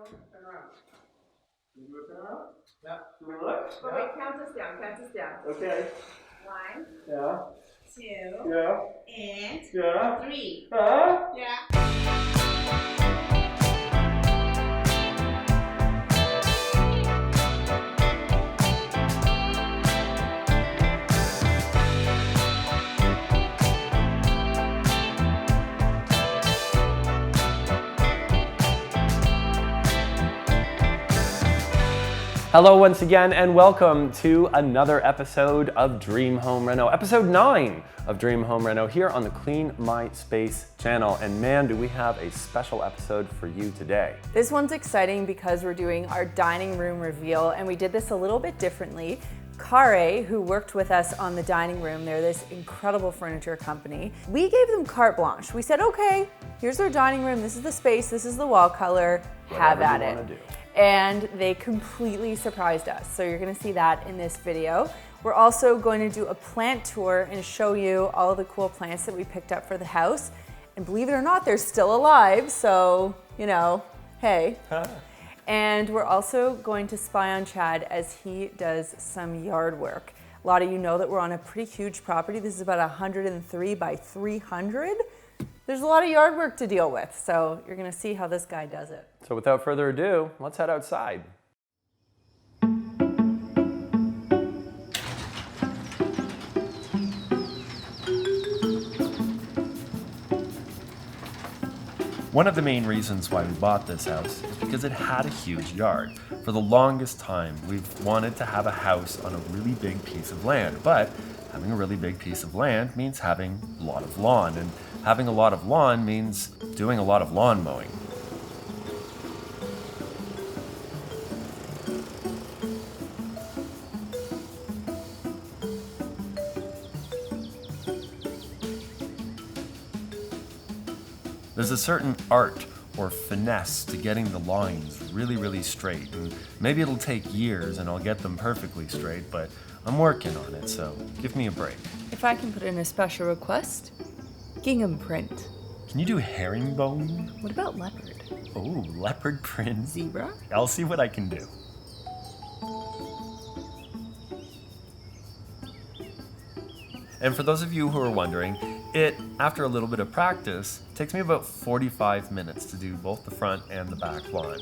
Turn around. Can you do a turn around? Yeah. Do we look? Oh, yeah. wait, count us down, count us down. Okay. 1, Yeah. 2, Yeah. and Yeah. 3. Yeah. Hello once again and welcome to another episode of Dream Home Reno, episode 9 of Dream Home Reno here on the Clean My Space channel. And man, do we have a special episode for you today. This one's exciting because we're doing our dining room reveal, and we did this a little bit differently. Kare, who worked with us on the dining room, they're this incredible furniture company. We gave them carte blanche. We said, okay, here's our dining room, this is the space, this is the wall color, have at it. And they completely surprised us. So you're gonna see that in this video. We're also going to do a plant tour and show you all the cool plants that we picked up for the house. And believe it or not, they're still alive, so, you know, hey. And we're also going to spy on Chad as he does some yard work. A lot of you know that we're on a pretty huge property. This is about 103 by 300. There's a lot of yard work to deal with, so you're gonna see how this guy does it. So without further ado, let's head outside. One of the main reasons why we bought this house is because it had a huge yard. For the longest time, we've wanted to have a house on a really big piece of land, but having a really big piece of land means having a lot of lawn, and having a lot of lawn means doing a lot of lawn mowing. There's a certain art or finesse to getting the lines really straight, and maybe it'll take years and I'll get them perfectly straight, but I'm working on it, so give me a break. If I can put in a special request, gingham print. Can you do herringbone? What about leopard? Oh, leopard print. Zebra? I'll see what I can do. And for those of you who are wondering, after a little bit of practice, takes me about 45 minutes to do both the front and the back lawn.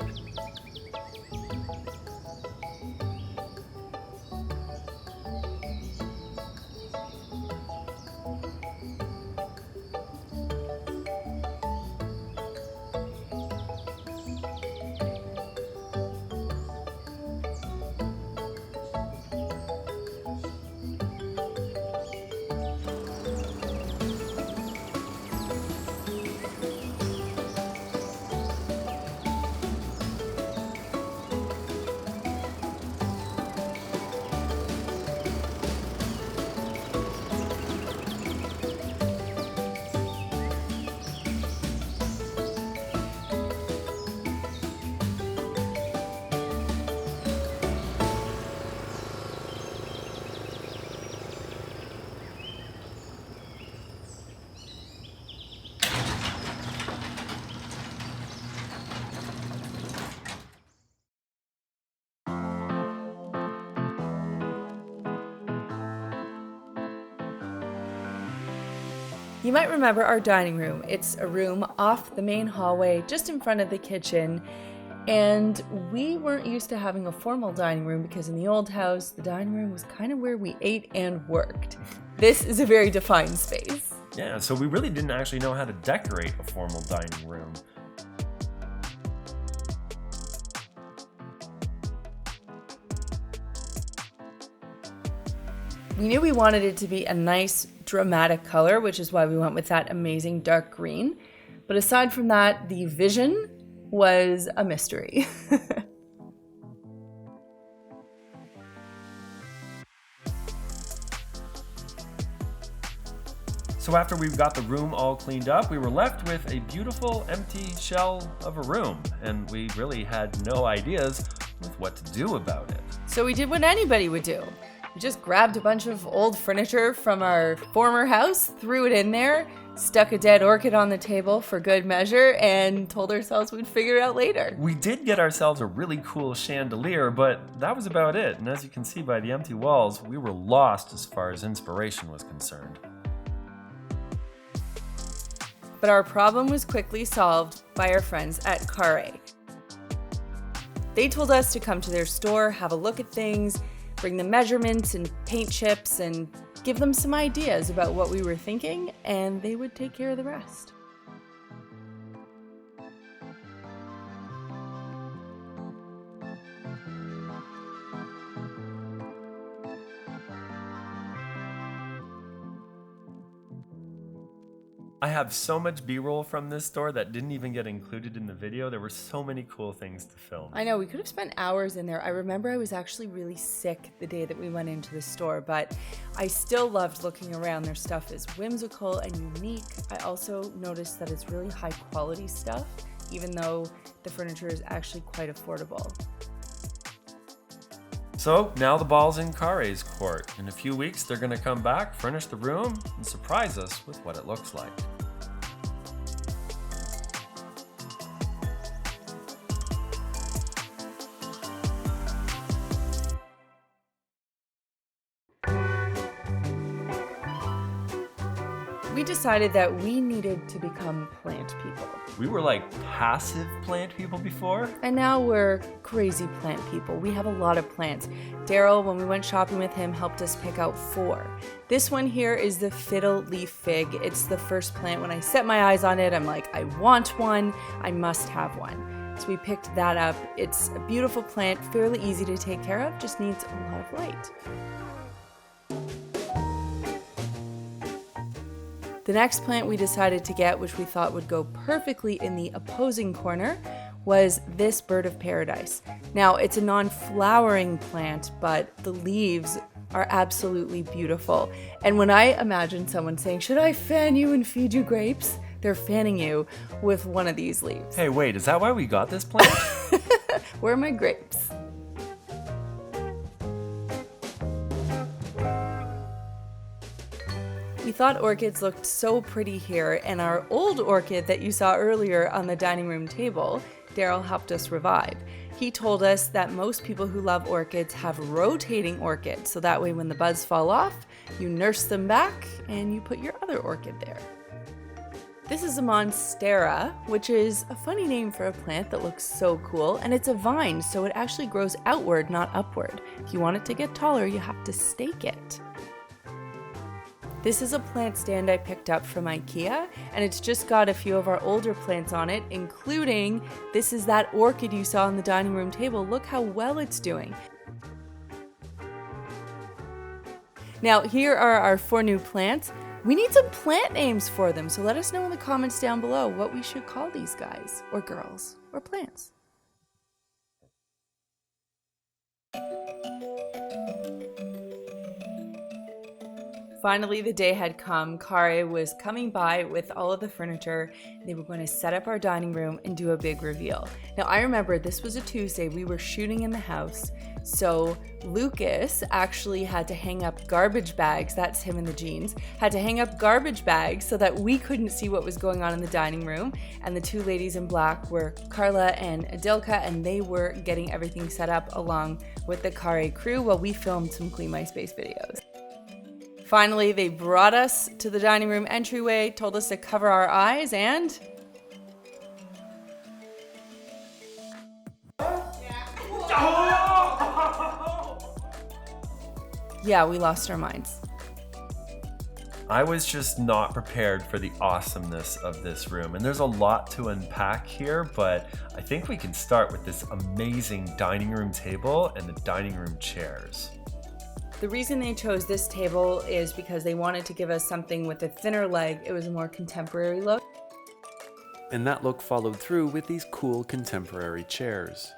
You might remember our dining room. It's a room off the main hallway, just in front of the kitchen. And we weren't used to having a formal dining room because in the old house, the dining room was kind of where we ate and worked. This is a very defined space. Yeah, so we really didn't actually know how to decorate a formal dining room. We knew we wanted it to be a nice, dramatic color, which is why we went with that amazing dark green. But aside from that, the vision was a mystery. So after we've got the room all cleaned up, we were left with a beautiful empty shell of a room, and we really had no ideas with what to do about it. So we did what anybody would do. We just grabbed a bunch of old furniture from our former house, threw it in there, stuck a dead orchid on the table for good measure, and told ourselves we'd figure it out later. We did get ourselves a really cool chandelier, but that was about it. And as you can see by the empty walls, we were lost as far as inspiration was concerned. But our problem was quickly solved by our friends at Kare. They told us to come to their store, have a look at things, bring them measurements and paint chips, and give them some ideas about what we were thinking, and they would take care of the rest. I have so much B-roll from this store that didn't even get included in the video. There were so many cool things to film. I know, we could have spent hours in there. I remember I was actually really sick the day that we went into the store, but I still loved looking around. Their stuff is whimsical and unique. I also noticed that it's really high quality stuff, even though the furniture is actually quite affordable. So now the ball's in Kare's court. In a few weeks, they're gonna come back, furnish the room, and surprise us with what it looks like. We decided that we needed to become plant people. We were like passive plant people before. And now we're crazy plant people. We have a lot of plants. Daryl, when we went shopping with him, helped us pick out 4. This one here is the Fiddle Leaf Fig. It's the first plant. When I set my eyes on it, I'm like, I want one. I must have one. So we picked that up. It's a beautiful plant, fairly easy to take care of, just needs a lot of light. The next plant we decided to get, which we thought would go perfectly in the opposing corner, was this bird of paradise. Now, it's a non-flowering plant, but the leaves are absolutely beautiful. And when I imagine someone saying, "Should I fan you and feed you grapes?" they're fanning you with one of these leaves. Hey, wait, is that why we got this plant? Where are my grapes? We thought orchids looked so pretty here, and our old orchid that you saw earlier on the dining room table, Daryl helped us revive. He told us that most people who love orchids have rotating orchids, so that way when the buds fall off, you nurse them back and you put your other orchid there. This is a Monstera, which is a funny name for a plant that looks so cool, and it's a vine, so it actually grows outward, not upward. If you want it to get taller, you have to stake it. This is a plant stand I picked up from IKEA, and it's just got a few of our older plants on it, including this is that orchid you saw on the dining room table. Look how well it's doing. Now, here are our 4 new plants. We need some plant names for them, so let us know in the comments down below what we should call these guys, or girls, or plants. Finally, the day had come. Kare was coming by with all of the furniture. They were going to set up our dining room and do a big reveal. Now, I remember this was a Tuesday. We were shooting in the house. So Lucas actually had to hang up garbage bags. That's him in the jeans. Had to hang up garbage bags so that we couldn't see what was going on in the dining room. And the 2 ladies in black were Carla and Adilka, and they were getting everything set up along with the Kare crew while we filmed some Clean My Space videos. Finally, they brought us to the dining room entryway, told us to cover our eyes, and yeah, we lost our minds. I was just not prepared for the awesomeness of this room, and there's a lot to unpack here, but I think we can start with this amazing dining room table and the dining room chairs. The reason they chose this table is because they wanted to give us something with a thinner leg. It was a more contemporary look. And that look followed through with these cool contemporary chairs.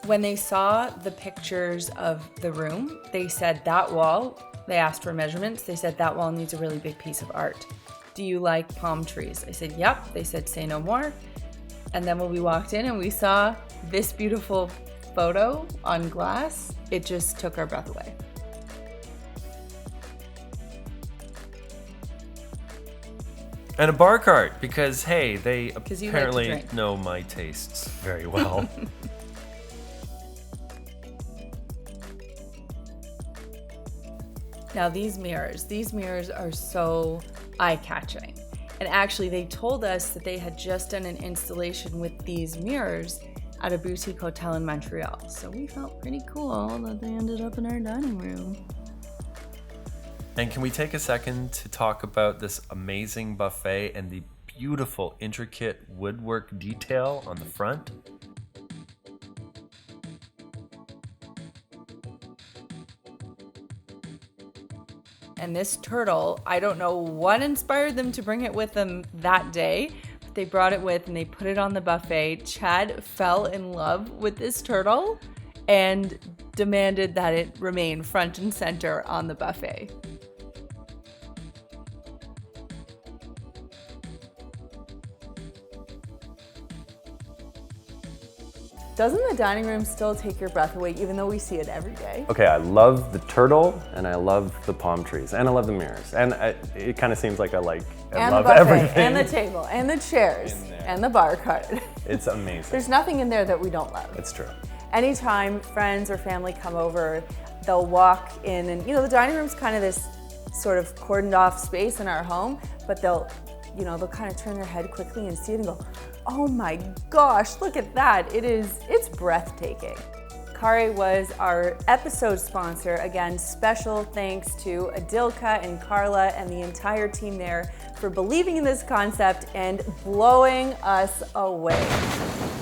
When they saw the pictures of the room, they said that wall, they asked for measurements, they said that wall needs a really big piece of art. Do you like palm trees? I said, yep. They said, say no more. And then when we walked in and we saw this beautiful photo on glass, it just took our breath away. And a bar cart, because hey, they you like to apparently drink. know my tastes very well. Now these mirrors are so eye-catching. And actually they told us that they had just done an installation with these mirrors at a boutique hotel in Montreal. So we felt pretty cool that they ended up in our dining room. And can we take a second to talk about this amazing buffet and the beautiful, intricate woodwork detail on the front? And this turtle, I don't know what inspired them to bring it with them that day, but they brought it with and they put it on the buffet. Chad fell in love with this turtle and demanded that it remain front and center on the buffet. Doesn't the dining room still take your breath away, even though we see it every day? Okay, I love the turtle, and I love the palm trees, and I love the mirrors. And it kind of seems like I love The buffet, everything. and the table, and the chairs, and the bar cart. It's amazing. There's nothing in there that we don't love. It's true. Anytime friends or family come over, they'll walk in, and the dining room's kind of this sort of cordoned off space in our home, but they'll kind of turn their head quickly and see it and go, oh my gosh, look at that. It's breathtaking. Kare was our episode sponsor. Again, special thanks to Adilka and Carla and the entire team there for believing in this concept and blowing us away.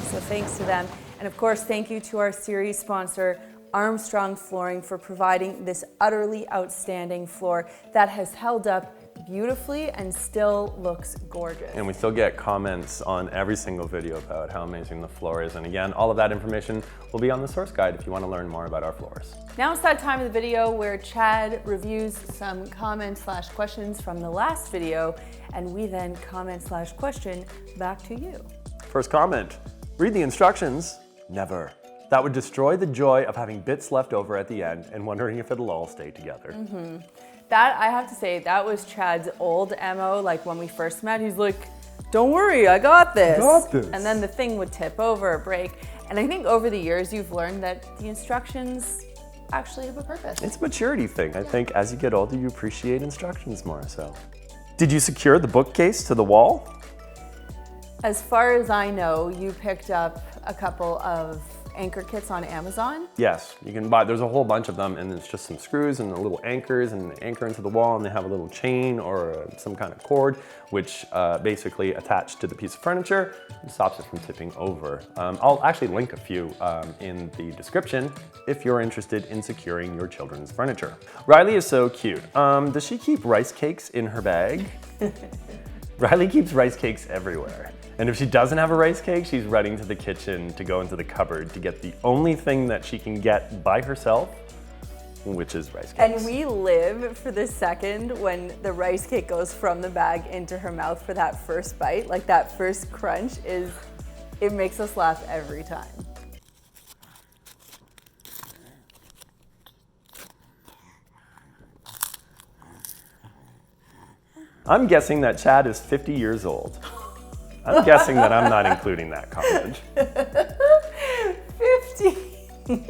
So thanks to them. And of course, thank you to our series sponsor, Armstrong Flooring, for providing this utterly outstanding floor that has held up beautifully and still looks gorgeous. And we still get comments on every single video about how amazing the floor is. And again, all of that information will be on the source guide if you want to learn more about our floors. Now it's that time of the video where Chad reviews some comments/questions from the last video, and we then comment/question back to you. First comment, read the instructions. Never. That would destroy the joy of having bits left over at the end and wondering if it'll all stay together. That, I have to say, that was Chad's old MO. Like when we first met, he's like, don't worry, I got this. Got this. And then the thing would tip over or break. And I think over the years, you've learned that the instructions actually have a purpose. It's a maturity thing. I think as you get older, you appreciate instructions more so. Did you secure the bookcase to the wall? As far as I know, you picked up a couple of anchor kits on Amazon. Yes, you can buy, there's a whole bunch of them, and it's just some screws and the little anchors and they anchor into the wall, and they have a little chain or some kind of cord which basically attached to the piece of furniture and stops it from tipping over. I'll actually link a few in the description if you're interested in securing your children's furniture. Riley is so cute. Does she keep rice cakes in her bag? Riley keeps rice cakes everywhere. And if she doesn't have a rice cake, she's running to the kitchen to go into the cupboard to get the only thing that she can get by herself, which is rice cakes. And we live for the second when the rice cake goes from the bag into her mouth for that first bite. Like that first crunch it makes us laugh every time. I'm guessing that Chad is 50 years old. I'm guessing that I'm not including that comment. 50.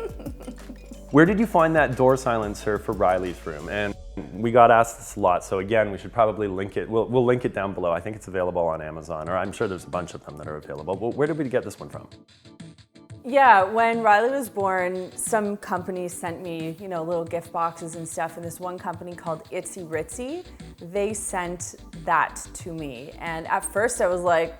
Where did you find that door silencer for Riley's room? And we got asked this a lot, so again, we should probably link it. We'll link it down below. I think it's available on Amazon, or I'm sure there's a bunch of them that are available. But where did we get this one from? Yeah, when Riley was born, some companies sent me, little gift boxes and stuff, and this one company called Itsy Ritzy, they sent that to me. And at first I was like,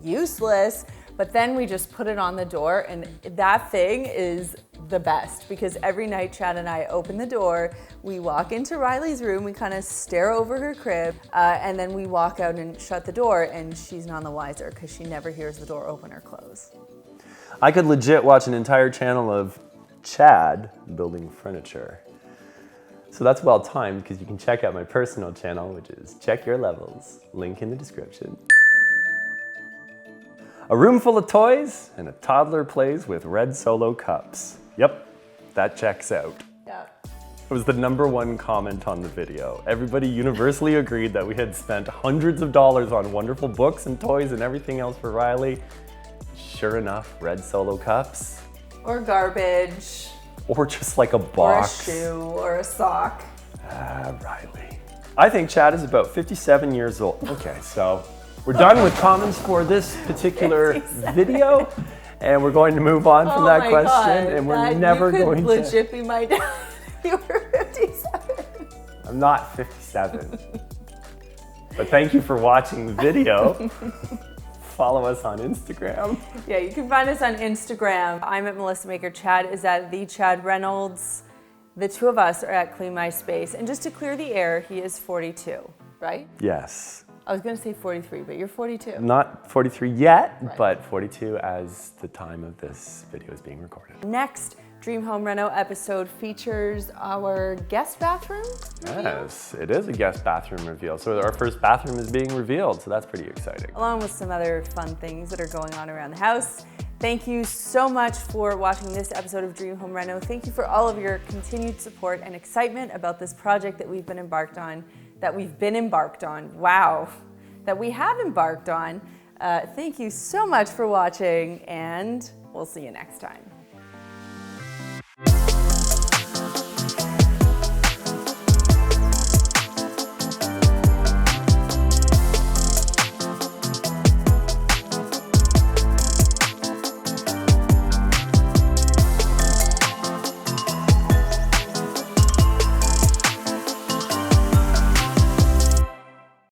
useless, but then we just put it on the door, and that thing is the best, because every night Chad and I open the door, we walk into Riley's room, we kind of stare over her crib, and then we walk out and shut the door, and she's none the wiser because she never hears the door open or close. I could legit watch an entire channel of Chad building furniture. So that's well timed, because you can check out my personal channel, which is Check Your Levels, link in the description. A room full of toys and a toddler plays with red Solo cups. Yep, that checks out. Yeah. It was the #1 comment on the video. Everybody universally agreed that we had spent hundreds of dollars on wonderful books and toys and everything else for Riley. Sure enough, red Solo cups. Or garbage. Or just like a box. Or a shoe or a sock. Riley. I think Chad is about 57 years old. Okay, so we're done with comments for this particular 57. video. And we're going to move on from that question. God, and we're Dad, never you could going to. legit be my dad. You were 57. I'm not 57. But thank you for watching the video. Follow us on Instagram. Yeah, you can find us on Instagram. I'm at Melissa Maker. Chad is at the Chad Reynolds. The two of us are at Clean My Space. And just to clear the air, he is 42, right? Yes. I was gonna say 43, but you're 42. Not 43 yet, Right. but 42 as the time of this video is being recorded. Next Dream Home Reno episode features our guest bathroom reveal, Yes, it is a guest bathroom reveal. So our first bathroom is being revealed, so that's pretty exciting. along with some other fun things that are going on around the house. Thank you so much for watching this episode of Dream Home Reno. Thank you for all of your continued support and excitement about this project that we've been embarked on. Wow, that we have embarked on. Thank you so much for watching, and we'll see you next time.